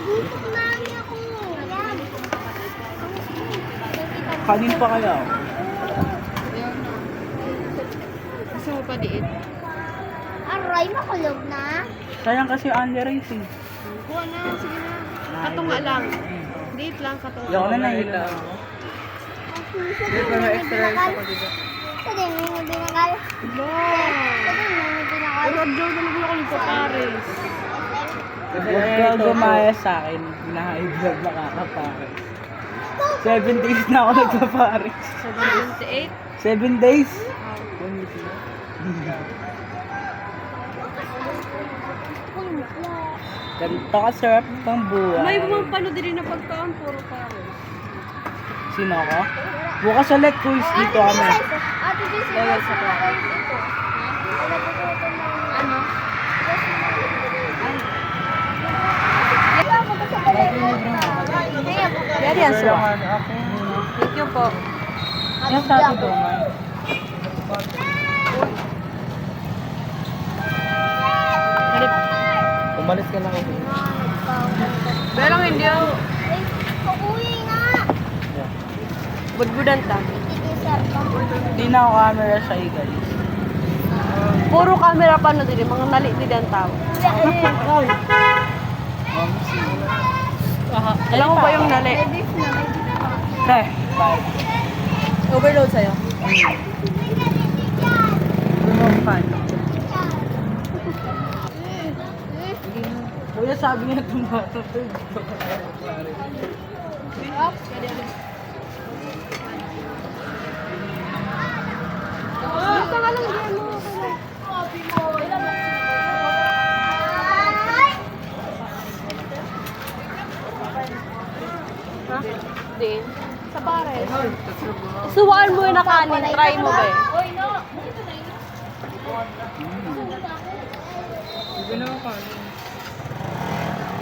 Gusto namin ako. Yan. Kanin pa kaya? Gusto mo pa diit? Aray, makulog na. Sayang kasi under rice eh. Kuha na, sige na. Katunga lang. Diit lang, katunga. Yung na nahila. Pero extra rice ako dito. Sa din, may binakal. Sa din, may binakal. Pero Joe, naman ako nagpapares. Huwag ka gumaya sa akin. High-vlog nakakapare. 7 days na ako nagpapares. 78. 7 days? Ganito ka sarap ng buhay. May bumapalo din na pagkaan, puro pares. Sino ako? Bukas ulit quiz dito kami. Ate, this is Level sa ako. Ano? Very answer. Thank you po. Yan sa atin to, man. Halip. Umalis ka lang ako. Pero hindi ako. Ay, pauwi nga. Budbudan ta. Itisar pa. Hindi na ako camera sa guys. Puro camera pa na din. Mga nali din ang tao. Alam mo ba yung nali? Teh, bye. Overload sa'yo. Kuya sabi niya tumatutog. Basta nga lang yan mo. Ha? Din. Sa pares. Suwaan mo yung nakanin. Try mo ba eh.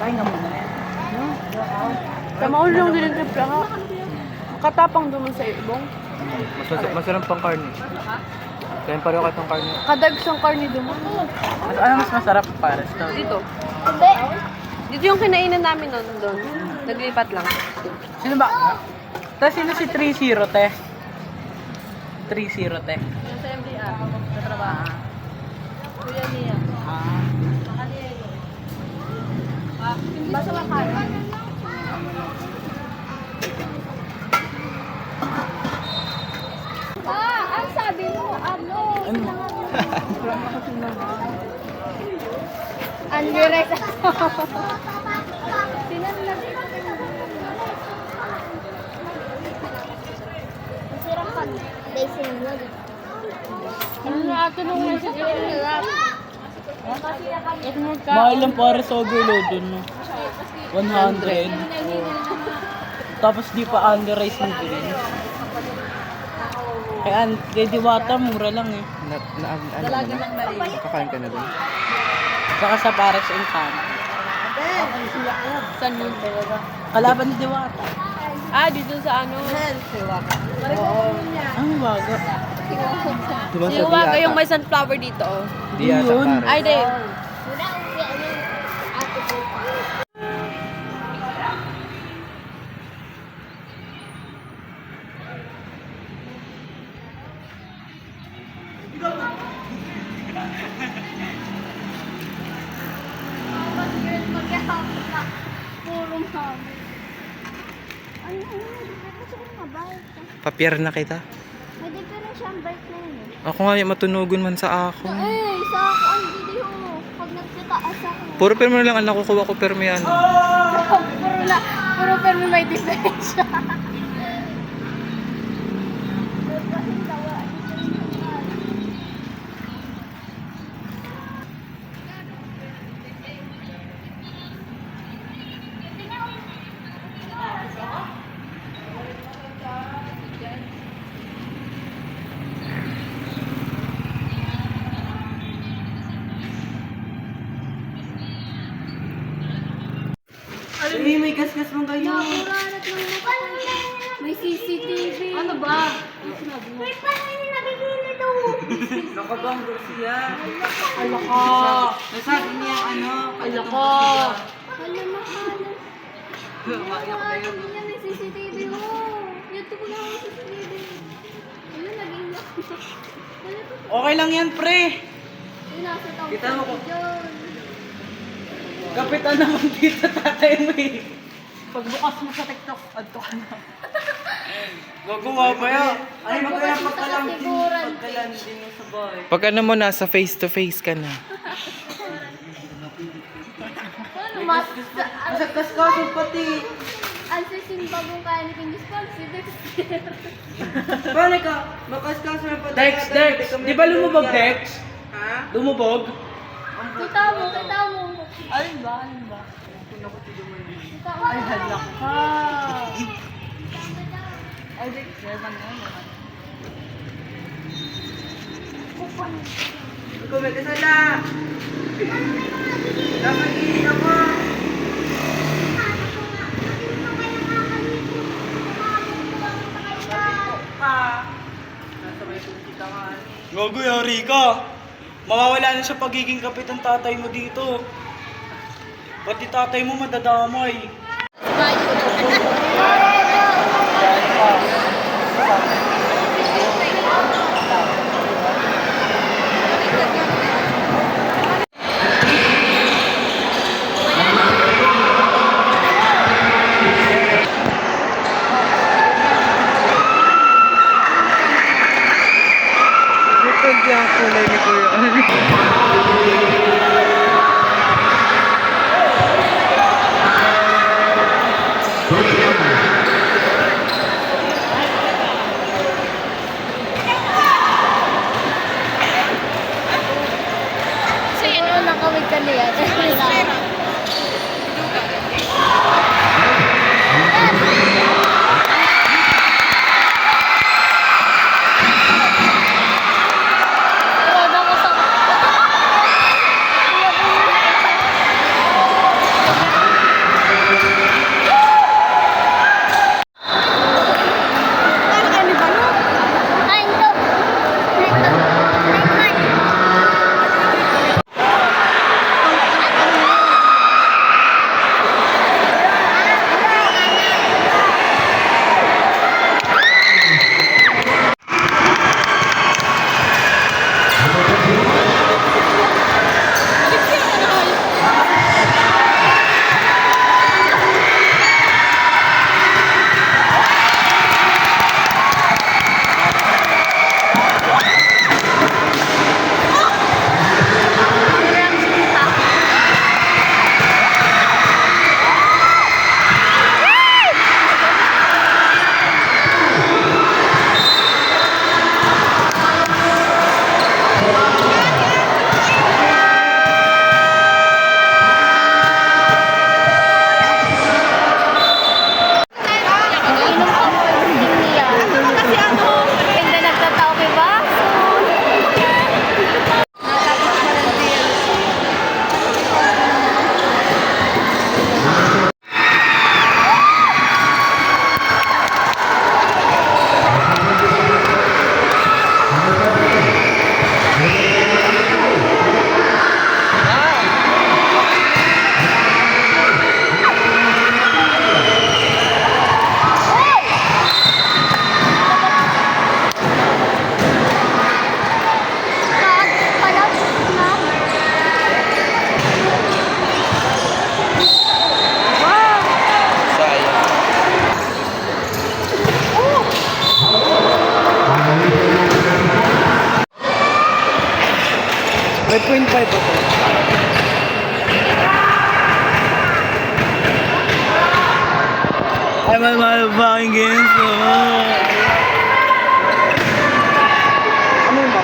Kain ka muna. Sa maulong din yung tripla ka. Katapang duman sa ibong. Masarap pang karne. Kaya pareho ka itong karne. Kadag siyang karni duman. Ano mas masarap pares to? Dito. Hindi. Dito yung kinainan namin nun doon. Naglipat lang. Sino ba? Tapos sino si 3-0 te? 3-0 te. Yung sa MDR. Sa trabaho. Kuya niya. Ah. Basta makain. Ang sabi mo, ano? Undirect ako. Sinanlag. Masirap pa. Dahil sinanlag. Ano na ato nung message yung hirap? Mahal lang pares overload dun no? 100. Tapos di pa under rice mo din. Kaya Diwata mura lang eh. Ano ka na? Nakakain ka na doon? Saka sa pares and pan. Saan yun? Kalaban ni Diwata. Ah, dito sa ano? Oo. Ang baga. Diba Si Waga yung may sunflower dito. Oh. Diya sa Yun. pares. Ay, di. Wala uwi. Ano? Ate ko. Puro mami. Ano? Gusto ko mabait. Papier na kita. May diferensya ang bike na yun eh. Ako nga yung matunugon man sa ako. Eh, sa ako ang video. Pag nagtataas ako. Puro permi lang ang nakukuha ko permi ano. Puro pero may diferensya. Eh, may gas-gas mong kayo. May CCTV. Ano ba? May paano yung nabibili doon? Nakabanggo siya. Alaka. Nasabi niya ano. Alaka. Wala mahal. ano niya, may CCTV mo. YouTube na ako CCTV. Ano, naging Okay lang yan, pre. Yun, nasa taong Kita mo ko. yun. Kapitan naman dito, tatay mo eh. Pagbukas mo sa TikTok, adto ka na. Gagawa pa yan. Ay, magkaya pagkalanding mo sa bahay. Pag ano mo, nasa face to face ka na. Ano, mas... Masagkas ka, pati. Ang sisin bagong kaya ni King Dispal, si Dexter. Paano ka? Makaskas mo pa. Dex. Di ba lumubog, Dex? Ha? Lumubog? Kita mo. Alin ba? Kita mo. Ay, halak ka. Ay, di, German na yun. Ikaw may kasala. Dapat iin ako. Gago, yari ka. Mawawala na sa pagiging kapitan tatay mo dito. Pati tatay mo madadamay. Ito yung kulay ni Kuya. So yun, nakawig ka na yan. May 0.5 ako. Ay, motherfucking games, Ano yun ba?